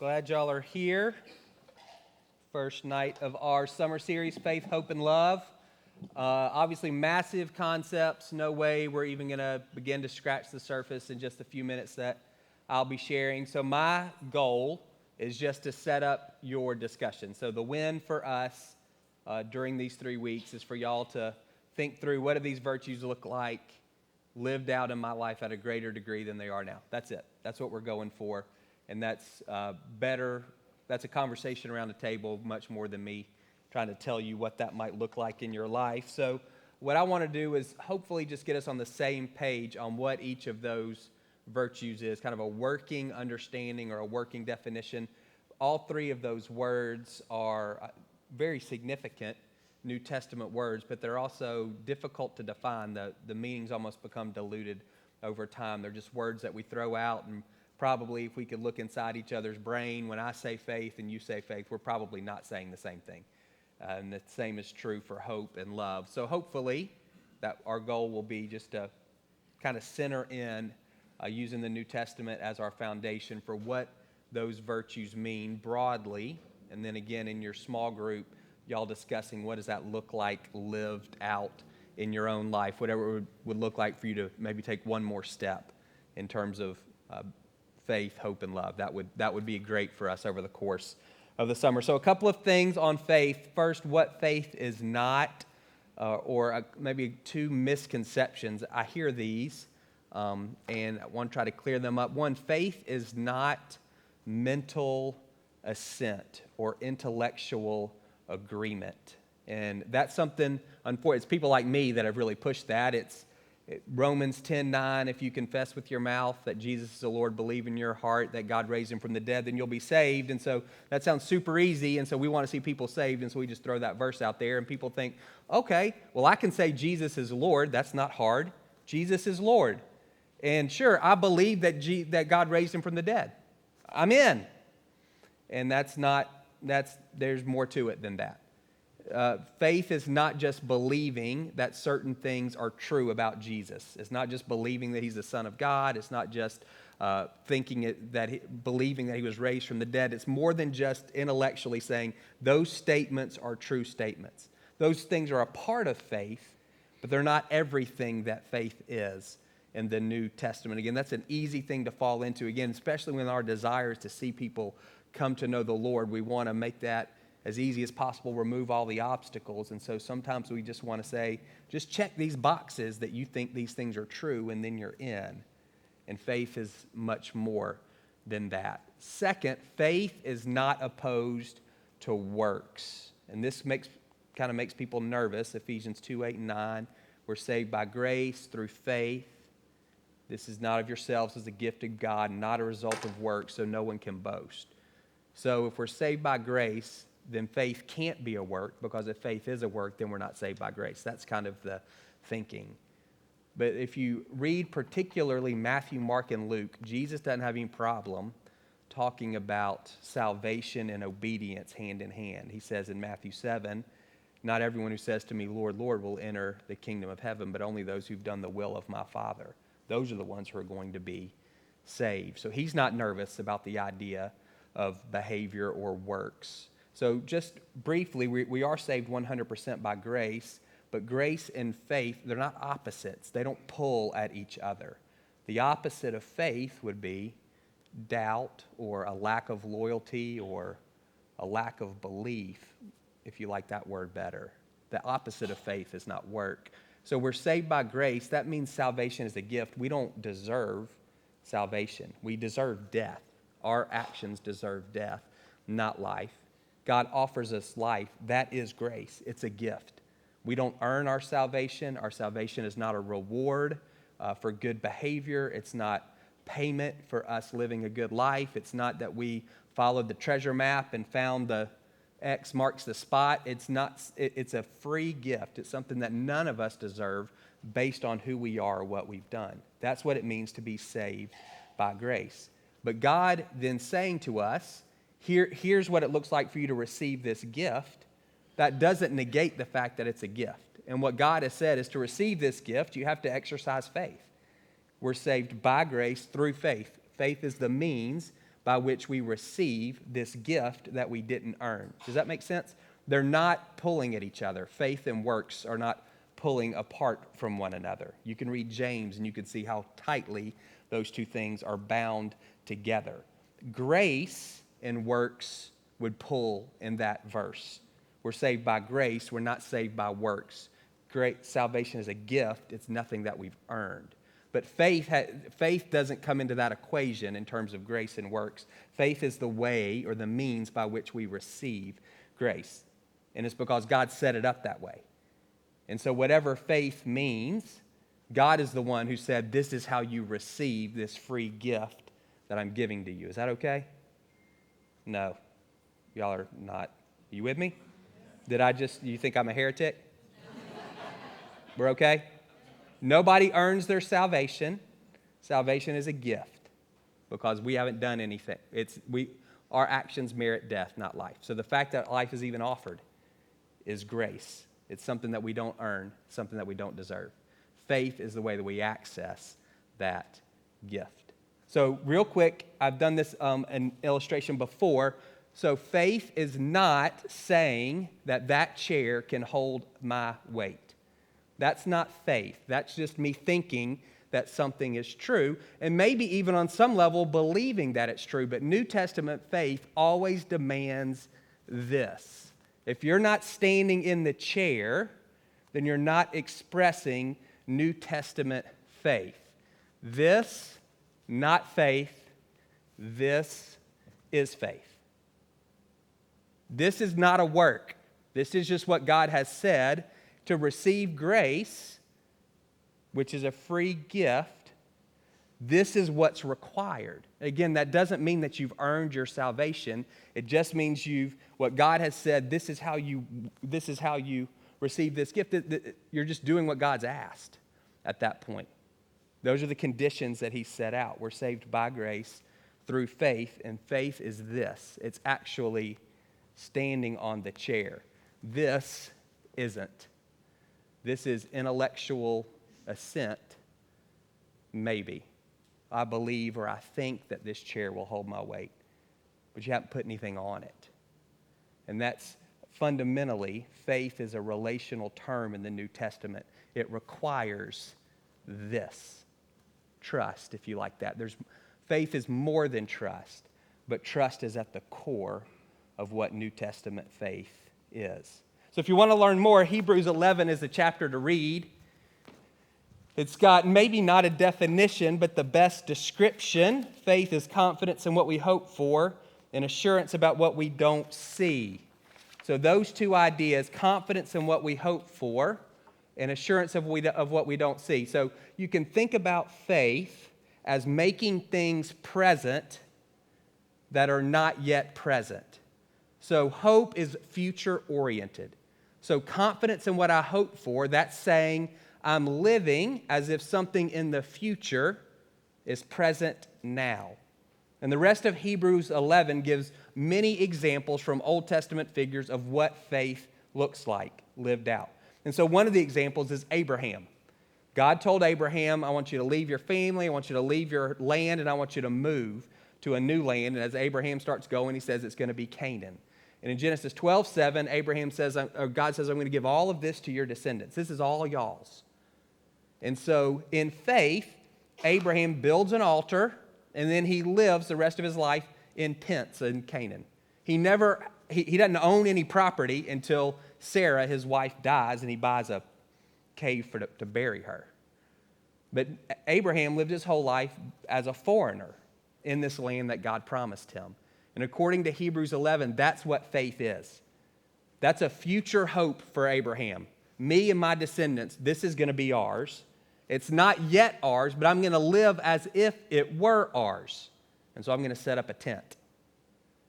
Glad y'all are here. First night of our summer series, Faith, Hope, and Love. Obviously, massive concepts. No way we're even going to begin to scratch the surface in just a few minutes that I'll be sharing. So my goal is just to set up your discussion. So the win for us during these 3 weeks is for y'all to think through what do these virtues look like lived out in my life at a greater degree than they are now. That's it. That's what we're going for. And that's better. That's a conversation around the table, much more than me trying to tell you what that might look like in your life. So what I want to do is hopefully just get us on the same page on what each of those virtues is, kind of a working understanding or a working definition. All three of those words are very significant New Testament words, but they're also difficult to define. The meanings almost become diluted over time. They're just words that we throw out, and probably if we could look inside each other's brain, when I say faith and you say faith, we're probably not saying the same thing. And the same is true for hope and love. So hopefully that our goal will be just to kind of center in using the New Testament as our foundation for what those virtues mean broadly. And then again, in your small group, y'all discussing what does that look like lived out in your own life, whatever it would look like for you to maybe take one more step in terms of faith, hope, and love. That would be great for us over the course of the summer. So a couple of things on faith. First, what faith is not, or maybe two misconceptions. I hear these, and I want to try to clear them up. One, faith is not mental assent or intellectual agreement. And that's something, unfortunately, it's people like me that have really pushed that. It's Romans 10:9, if you confess with your mouth that Jesus is the Lord, believe in your heart that God raised him from the dead, then you'll be saved. And so that sounds super easy, and so we want to see people saved, and so we just throw that verse out there, and people think, okay, well, I can say Jesus is Lord. That's not hard. Jesus is Lord. And sure, I believe that God raised him from the dead. I'm in. And there's more to it than that. Faith is not just believing that certain things are true about Jesus. It's not just believing that he's the Son of God. It's not just believing that he was raised from the dead. It's more than just intellectually saying those statements are true statements. Those things are a part of faith, but they're not everything that faith is in the New Testament. Again, that's an easy thing to fall into. Again, especially when our desire is to see people come to know the Lord, we want to make that as easy as possible, remove all the obstacles. And so sometimes we just want to say, just check these boxes that you think these things are true, and then you're in. And faith is much more than that. Second, faith is not opposed to works. And this kind of makes people nervous. Ephesians 2:8-9, we're saved by grace through faith. This is not of yourselves, as a gift of God, not a result of works, so no one can boast. So if we're saved by grace, then faith can't be a work, because if faith is a work, then we're not saved by grace. That's kind of the thinking. But if you read particularly Matthew, Mark, and Luke, Jesus doesn't have any problem talking about salvation and obedience hand in hand. He says in Matthew 7, not everyone who says to me, Lord, Lord, will enter the kingdom of heaven, but only those who've done the will of my Father. Those are the ones who are going to be saved. So he's not nervous about the idea of behavior or works. So just briefly, we are saved 100% by grace, but grace and faith, they're not opposites. They don't pull at each other. The opposite of faith would be doubt or a lack of loyalty or a lack of belief, if you like that word better. The opposite of faith is not work. So we're saved by grace. That means salvation is a gift. We don't deserve salvation. We deserve death. Our actions deserve death, not life. God offers us life. That is grace. It's a gift. We don't earn our salvation. Our salvation is not a reward for good behavior. It's not payment for us living a good life. It's not that we followed the treasure map and found the X marks the spot. It's a free gift. It's something that none of us deserve based on who we are or what we've done. That's what it means to be saved by grace. But God then saying to us, here's what it looks like for you to receive this gift. That doesn't negate the fact that it's a gift. And what God has said is to receive this gift, you have to exercise faith. We're saved by grace through faith. Faith is the means by which we receive this gift that we didn't earn. Does that make sense? They're not pulling at each other. Faith and works are not pulling apart from one another. You can read James and you can see how tightly those two things are bound together. Grace and works would pull in that verse. We're saved by grace. We're not saved by works. Great salvation is a gift. It's nothing that we've earned. But faith doesn't come into that equation in terms of grace and works. Faith is the way or the means by which we receive grace. And it's because God set it up that way. And so whatever faith means, God is the one who said, this is how you receive this free gift that I'm giving to you. Is that okay? No. Y'all are not. You with me? You think I'm a heretic? We're okay? Nobody earns their salvation. Salvation is a gift because we haven't done anything. Our actions merit death, not life. So the fact that life is even offered is grace. It's something that we don't earn, something that we don't deserve. Faith is the way that we access that gift. So real quick, I've done this an illustration before. So faith is not saying that chair can hold my weight. That's not faith. That's just me thinking that something is true, and maybe even on some level believing that it's true. But New Testament faith always demands this. If you're not standing in the chair, then you're not expressing New Testament faith. This, not faith. This is faith. This is not a work. This is just what God has said. To receive grace, which is a free gift, this is what's required. Again, that doesn't mean that you've earned your salvation. It just means what God has said, this is how you receive this gift. You're just doing what God's asked at that point. Those are the conditions that He set out. We're saved by grace through faith, and faith is this. It's actually standing on the chair. This isn't. This is intellectual assent, maybe. I believe or I think that this chair will hold my weight, but you haven't put anything on it. And that's fundamentally, faith is a relational term in the New Testament. It requires this. Trust, if you like that. Faith is more than trust, but trust is at the core of what New Testament faith is. So if you want to learn more, Hebrews 11 is the chapter to read. It's got maybe not a definition, but the best description. Faith is confidence in what we hope for and assurance about what we don't see. So those two ideas, confidence in what we hope for and assurance of what we don't see. So you can think about faith as making things present that are not yet present. So hope is future-oriented. So confidence in what I hope for, that's saying I'm living as if something in the future is present now. And the rest of Hebrews 11 gives many examples from Old Testament figures of what faith looks like lived out. And so one of the examples is Abraham. God told Abraham, I want you to leave your family, I want you to leave your land, and I want you to move to a new land. And as Abraham starts going, he says it's going to be Canaan. And in Genesis 12:7, God says, I'm going to give all of this to your descendants. This is all y'all's. And so in faith, Abraham builds an altar, and then he lives the rest of his life in tents in Canaan. He doesn't own any property until Sarah, his wife, dies, and he buys a cave to bury her. But Abraham lived his whole life as a foreigner in this land that God promised him. And according to Hebrews 11, that's what faith is. That's a future hope for Abraham. Me and my descendants, this is going to be ours. It's not yet ours, but I'm going to live as if it were ours. And so I'm going to set up a tent.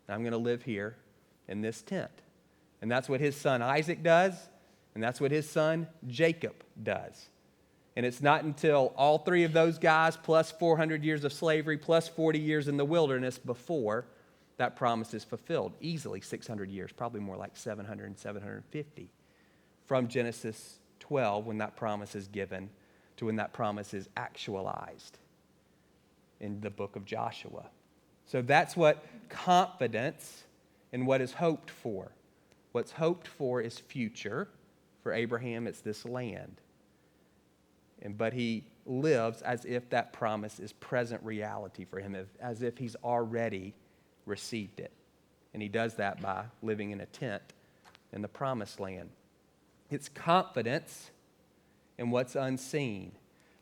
And I'm going to live here in this tent. And that's what his son Isaac does, and that's what his son Jacob does. And it's not until all three of those guys, plus 400 years of slavery, plus 40 years in the wilderness before that promise is fulfilled. Easily 600 years, probably more like 700 and 750 from Genesis 12 when that promise is given to when that promise is actualized in the book of Joshua. So that's what confidence in what is hoped for. What's hoped for is future. For Abraham, it's this land. But he lives as if that promise is present reality for him, as if he's already received it. And he does that by living in a tent in the promised land. It's confidence in what's unseen.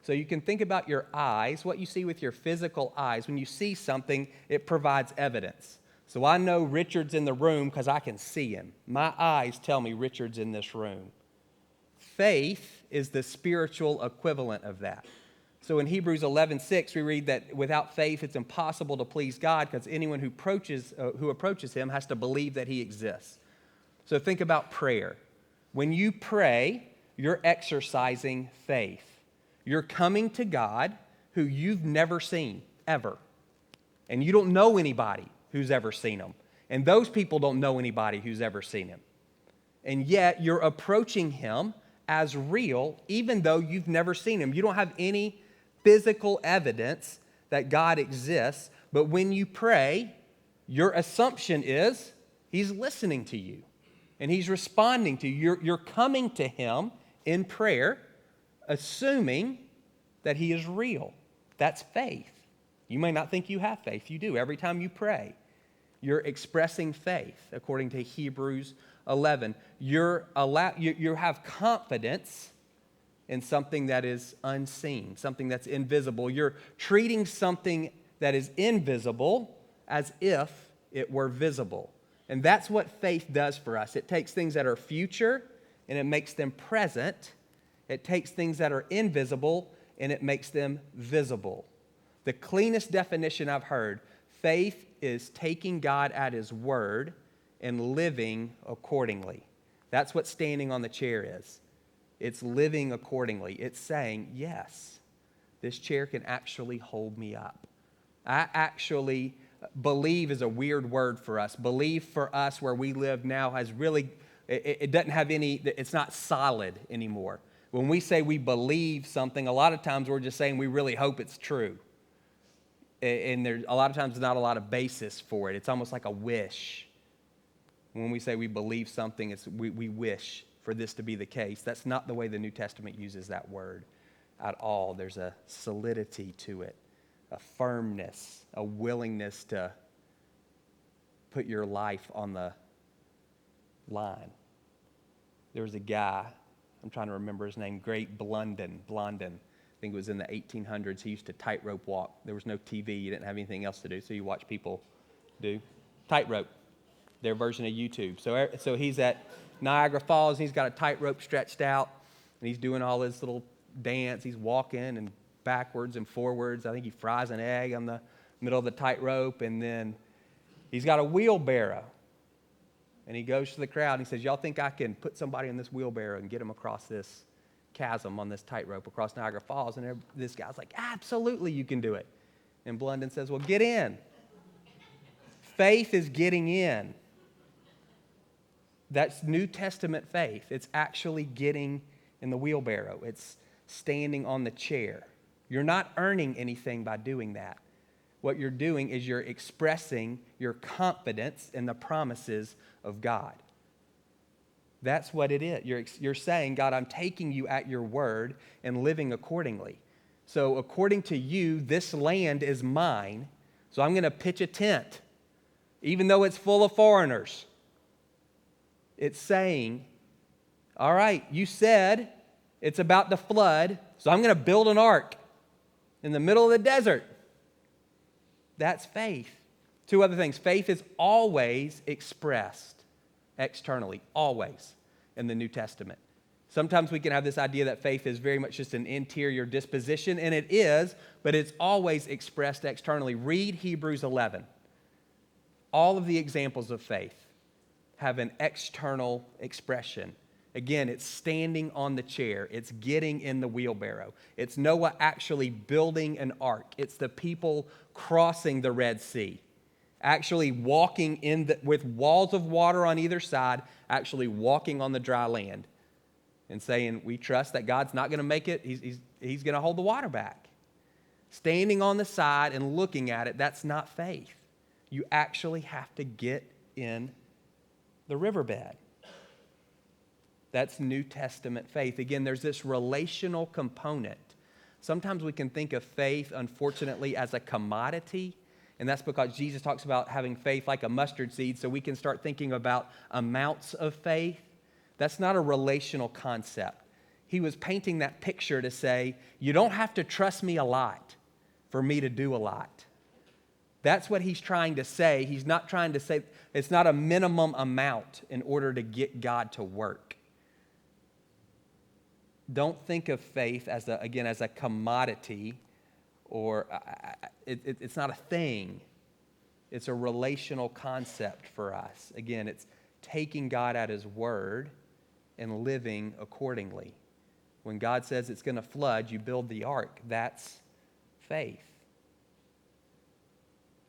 So you can think about your eyes, what you see with your physical eyes. When you see something, it provides evidence. So I know Richard's in the room because I can see him. My eyes tell me Richard's in this room. Faith is the spiritual equivalent of that. So in Hebrews 11:6, we read that without faith, it's impossible to please God because anyone who approaches him has to believe that he exists. So think about prayer. When you pray, you're exercising faith. You're coming to God who you've never seen, ever. And you don't know anybody who's ever seen him. And those people don't know anybody who's ever seen him. And yet, you're approaching him as real, even though you've never seen him. You don't have any physical evidence that God exists. But when you pray, your assumption is he's listening to you. And he's responding to you. You're coming to him in prayer, assuming that he is real. That's faith. You may not think you have faith. You do. Every time you pray, you're expressing faith, according to Hebrews 11. You have confidence in something that is unseen, something that's invisible. You're treating something that is invisible as if it were visible. And that's what faith does for us. It takes things that are future and it makes them present. It takes things that are invisible and it makes them visible. The cleanest definition I've heard, faith is taking God at his word and living accordingly. That's what standing on the chair is. It's living accordingly. It's saying, yes, this chair can actually hold me up. I actually believe is a weird word for us. Believe for us where we live now has really, it doesn't have any, it's not solid anymore. When we say we believe something, a lot of times we're just saying we really hope it's true. And there's a lot of times not a lot of basis for it. It's almost like a wish. When we say we believe something, it's we wish for this to be the case. That's not the way the New Testament uses that word at all. There's a solidity to it, a firmness, a willingness to put your life on the line. There was a guy, I'm trying to remember his name, Great Blondin. I think it was in the 1800s. He used to tightrope walk. There was no TV. You didn't have anything else to do, so you watch people do tightrope, their version of YouTube. So he's at Niagara Falls, and he's got a tightrope stretched out, and he's doing all his little dance. He's walking and backwards and forwards. I think he fries an egg on the middle of the tightrope, and then he's got a wheelbarrow. And he goes to the crowd, and he says, y'all think I can put somebody in this wheelbarrow and get him across this chasm on this tightrope across Niagara Falls? And this guy's like, absolutely you can do it. And Blondin says, well, get in. Faith is getting in. That's New Testament faith. It's actually getting in the wheelbarrow. It's standing on the chair. You're not earning anything by doing that. What you're doing is you're expressing your confidence in the promises of God. That's what it is. You're saying, God, I'm taking you at your word and living accordingly. So according to you, this land is mine, so I'm going to pitch a tent, even though it's full of foreigners. It's saying, all right, you said it's about to flood, so I'm going to build an ark in the middle of the desert. That's faith. Two other things. Faith is always expressed externally, always, in the New Testament. Sometimes we can have this idea that faith is very much just an interior disposition, and it is, but it's always expressed externally. Read Hebrews 11. All of the examples of faith have an external expression. Again, it's standing on the chair. It's getting in the wheelbarrow. It's Noah actually building an ark. It's the people crossing the Red Sea, actually walking with walls of water on either side, actually walking on the dry land and saying, we trust that God's not going to make it. He's going to hold the water back. Standing on the side and looking at it, that's not faith. You actually have to get in the riverbed. That's New Testament faith. Again, there's this relational component. Sometimes we can think of faith, unfortunately, as a commodity, and that's because Jesus talks about having faith like a mustard seed, so we can start thinking about amounts of faith. That's not a relational concept. He was painting that picture to say, you don't have to trust me a lot for me to do a lot. That's what he's trying to say. He's not trying to say, it's not a minimum amount in order to get God to work. Don't think of faith as a commodity, or it's not a thing. It's a relational concept for us. Again, it's taking God at his word and living accordingly. When God says it's going to flood, you build the ark. That's faith.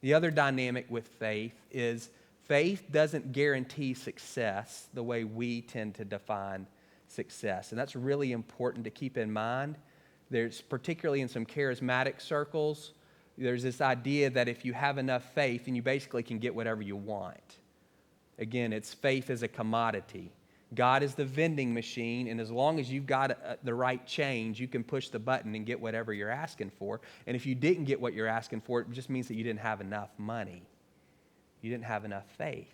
The other dynamic with faith is faith doesn't guarantee success the way we tend to define success. And that's really important to keep in mind. There's, particularly in some charismatic circles, there's this idea that if you have enough faith, then you basically can get whatever you want. Again, it's faith as a commodity. God is the vending machine, and as long as you've got the right change, you can push the button and get whatever you're asking for. And if you didn't get what you're asking for, it just means that you didn't have enough money. You didn't have enough faith.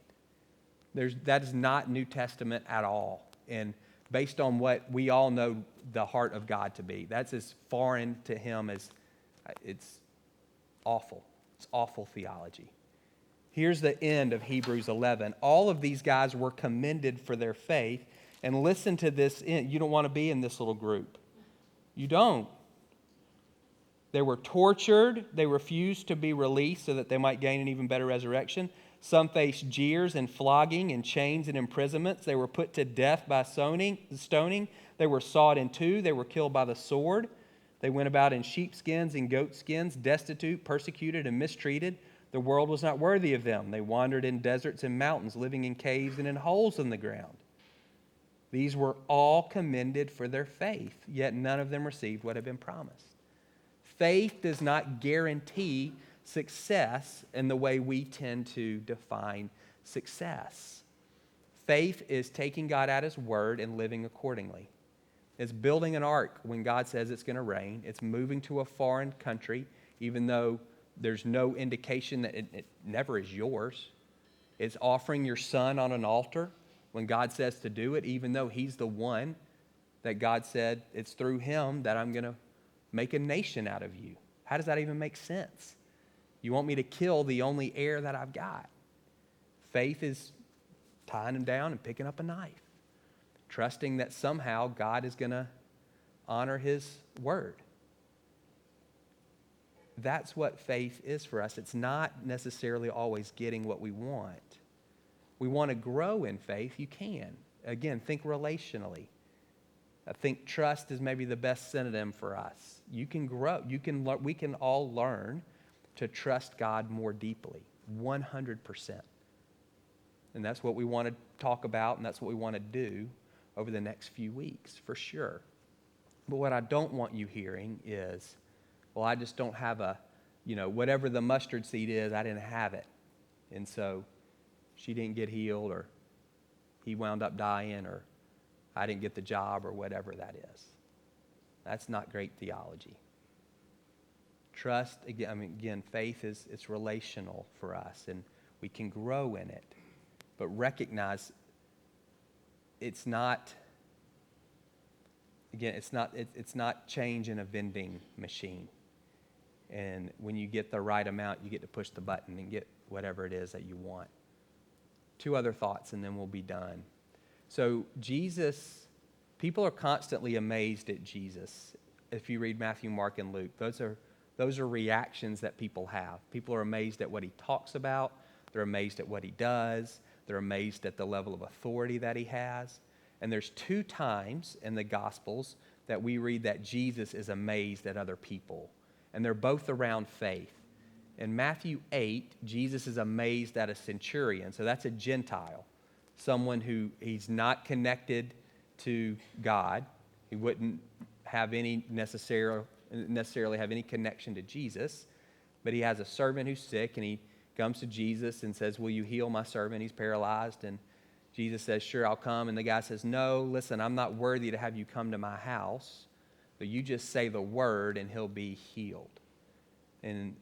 That is not New Testament at all. And based on what we all know the heart of God to be, that's as foreign to him as it's awful. It's awful theology. Here's the end of Hebrews 11. All of these guys were commended for their faith. And listen to this. You don't want to be in this little group. You don't. They were tortured. They refused to be released so that they might gain an even better resurrection. Some faced jeers and flogging and chains and imprisonments. They were put to death by stoning. They were sawed in two. They were killed by the sword. They went about in sheepskins and goatskins, destitute, persecuted, and mistreated. The world was not worthy of them. They wandered in deserts and mountains, living in caves and in holes in the ground. These were all commended for their faith, yet none of them received what had been promised. Faith does not guarantee success in the way we tend to define success. Faith is taking God at his word and living accordingly. It's building an ark when God says it's going to rain. It's moving to a foreign country, even though there's no indication that it never is yours. It's offering your son on an altar when God says to do it, even though he's the one that God said it's through him that I'm going to make a nation out of you. How does that even make sense? You want me to kill the only heir that I've got? Faith is tying him down and picking up a knife, trusting that somehow God is going to honor his word. That's what faith is for us. It's not necessarily always getting what we want. We want to grow in faith. You can. Again, think relationally. I think trust is maybe the best synonym for us. You can grow. We can all learn to trust God more deeply, 100%. And that's what we want to talk about, and that's what we want to do over the next few weeks, for sure. But what I don't want you hearing is, well, I just don't have whatever the mustard seed is, I didn't have it. And so she didn't get healed, or he wound up dying, or I didn't get the job, or whatever that is. That's not great theology. Trust, again, faith it's relational for us, and we can grow in it. But recognize it's not change in a vending machine. And when you get the right amount, you get to push the button and get whatever it is that you want. 2 other thoughts, and then we'll be done. So Jesus, people are constantly amazed at Jesus. If you read Matthew, Mark, and Luke, those are reactions that people have. People are amazed at what he talks about. They're amazed at what he does. They're amazed at the level of authority that he has. And there's 2 times in the Gospels that we read that Jesus is amazed at other people. And they're both around faith. In Matthew 8, Jesus is amazed at a centurion. So that's a Gentile, someone who he's not connected to God. He wouldn't have any necessarily have any connection to Jesus. But he has a servant who's sick, and he comes to Jesus and says, will you heal my servant? He's paralyzed. And Jesus says, sure, I'll come. And the guy says, no, listen, I'm not worthy to have you come to my house, but you just say the word and he'll be healed. And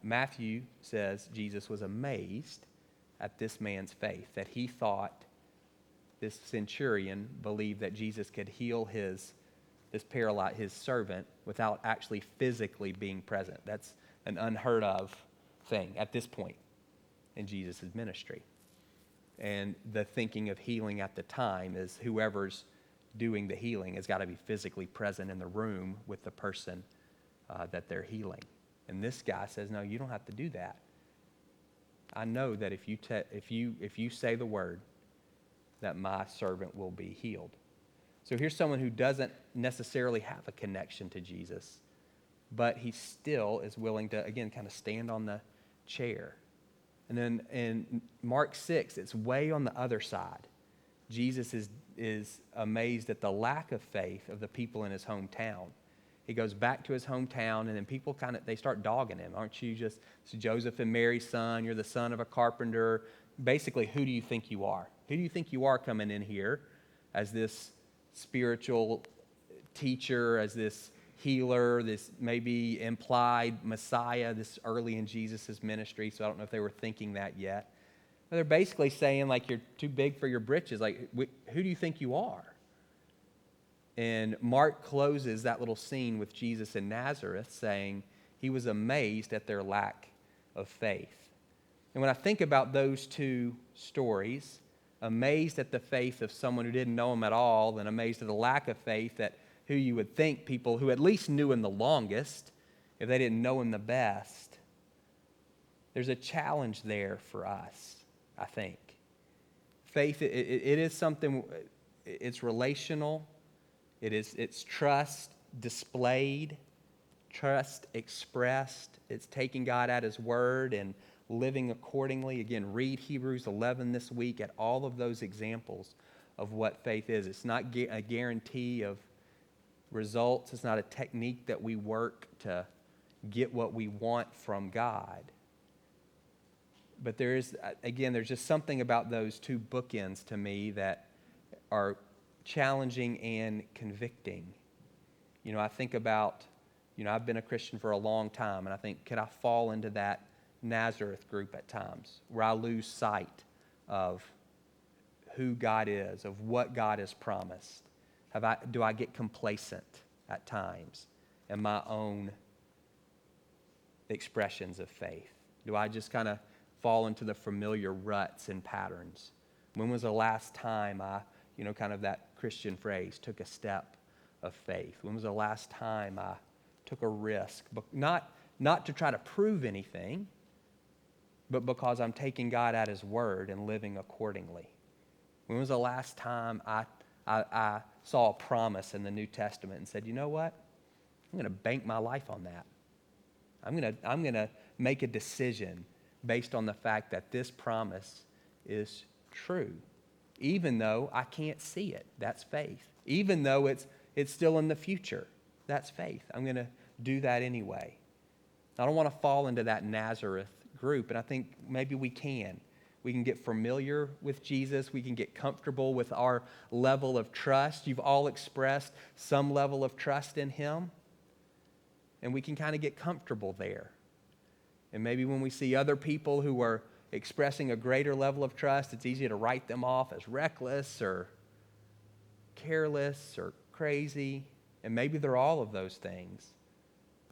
Matthew says Jesus was amazed at this man's faith, that he thought this centurion believed that Jesus could heal his servant without actually physically being present. That's an unheard of thing at this point in Jesus' ministry. And the thinking of healing at the time is whoever's doing the healing has got to be physically present in the room with the person that they're healing. And this guy says, no, you don't have to do that. I know that if you say the word, that my servant will be healed. So here's someone who doesn't necessarily have a connection to Jesus, but he still is willing to, again, kind of stand on the chair. And then in Mark 6, it's way on the other side. Jesus is amazed at the lack of faith of the people in his hometown. He goes back to his hometown, and then people they start dogging him. Aren't you just Joseph and Mary's son? You're the son of a carpenter. Basically, who do you think you are? Who do you think you are coming in here as this spiritual teacher, as this healer, this maybe implied Messiah, this early in Jesus' ministry? So I don't know if they were thinking that yet. But they're basically saying, like, you're too big for your britches. Like, who do you think you are? And Mark closes that little scene with Jesus in Nazareth saying he was amazed at their lack of faith. And when I think about those two stories, amazed at the faith of someone who didn't know him at all, and amazed at the lack of faith that who you would think people who at least knew him the longest, if they didn't know him the best, there's a challenge there for us, I think. Faith, it is something, it's relational. It's trust displayed, trust expressed. It's taking God at his word and living accordingly. Again, read Hebrews 11 this week at all of those examples of what faith is. It's not a guarantee of results. It's not a technique that we work to get what we want from God. But there's just something about those two bookends to me that are challenging and convicting. I think about, I've been a Christian for a long time, and I think, could I fall into that Nazareth group at times where I lose sight of who God is, of what God has promised? Do I get complacent at times in my own expressions of faith? Do I just kind of fall into the familiar ruts and patterns? When was the last time I, kind of that Christian phrase, took a step of faith? When was the last time I took a risk? But not to try to prove anything, but because I'm taking God at his word and living accordingly. When was the last time I saw a promise in the New Testament and said, you know what? I'm going to bank my life on that. I'm going to make a decision based on the fact that this promise is true. Even though I can't see it, that's faith. Even though it's still in the future, that's faith. I'm going to do that anyway. I don't want to fall into that Nazareth group, and I think maybe we can. We can get familiar with Jesus. We can get comfortable with our level of trust. You've all expressed some level of trust in him, and we can kind of get comfortable there. And maybe when we see other people who are expressing a greater level of trust, it's easy to write them off as reckless or careless or crazy. And maybe they're all of those things.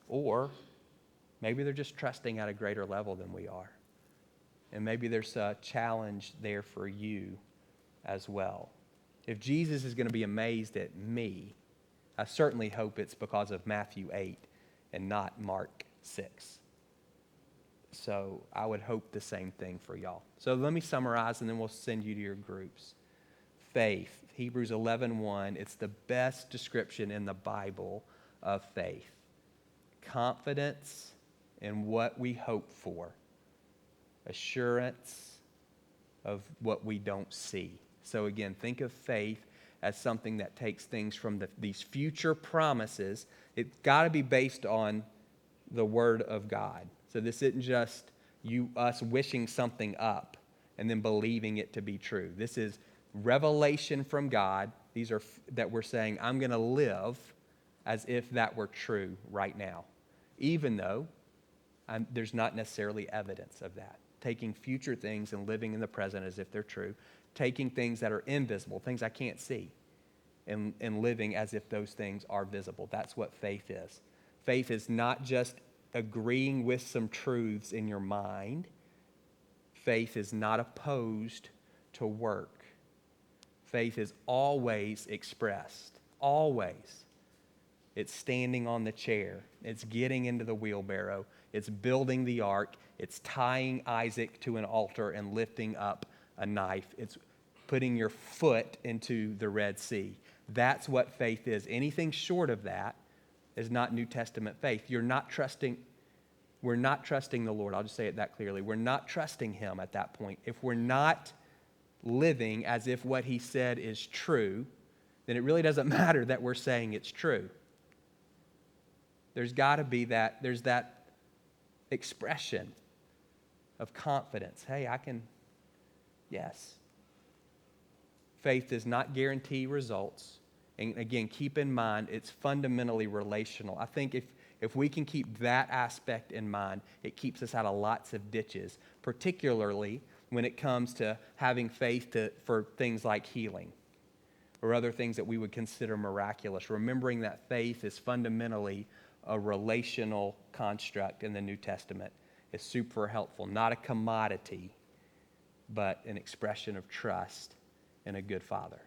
Or maybe they're just trusting at a greater level than we are. And maybe there's a challenge there for you as well. If Jesus is going to be amazed at me, I certainly hope it's because of Matthew 8 and not Mark 6. So I would hope the same thing for y'all. So let me summarize, and then we'll send you to your groups. Faith, Hebrews 11:1, it's the best description in the Bible of faith. Confidence in what we hope for. Assurance of what we don't see. So again, think of faith as something that takes things from these future promises. It's got to be based on the Word of God. So this isn't just us wishing something up and then believing it to be true. This is revelation from God. These are that we're saying, I'm going to live as if that were true right now, even though there's not necessarily evidence of that. Taking future things and living in the present as if they're true. Taking things that are invisible, things I can't see, and living as if those things are visible. That's what faith is. Faith is not just agreeing with some truths in your mind. Faith is not opposed to work. Faith is always expressed, always. It's standing on the chair. It's getting into the wheelbarrow. It's building the ark. It's tying Isaac to an altar and lifting up a knife. It's putting your foot into the Red Sea. That's what faith is. Anything short of that is not New Testament faith. We're not trusting the Lord. I'll just say it that clearly. We're not trusting him at that point. If we're not living as if what he said is true, then it really doesn't matter that we're saying it's true. There's got to be there's that expression of confidence. Hey, yes. Faith does not guarantee results. And again, keep in mind, it's fundamentally relational. I think if we can keep that aspect in mind, it keeps us out of lots of ditches, particularly when it comes to having faith for things like healing or other things that we would consider miraculous. Remembering that faith is fundamentally a relational construct in the New Testament is super helpful. Not a commodity, but an expression of trust in a good Father.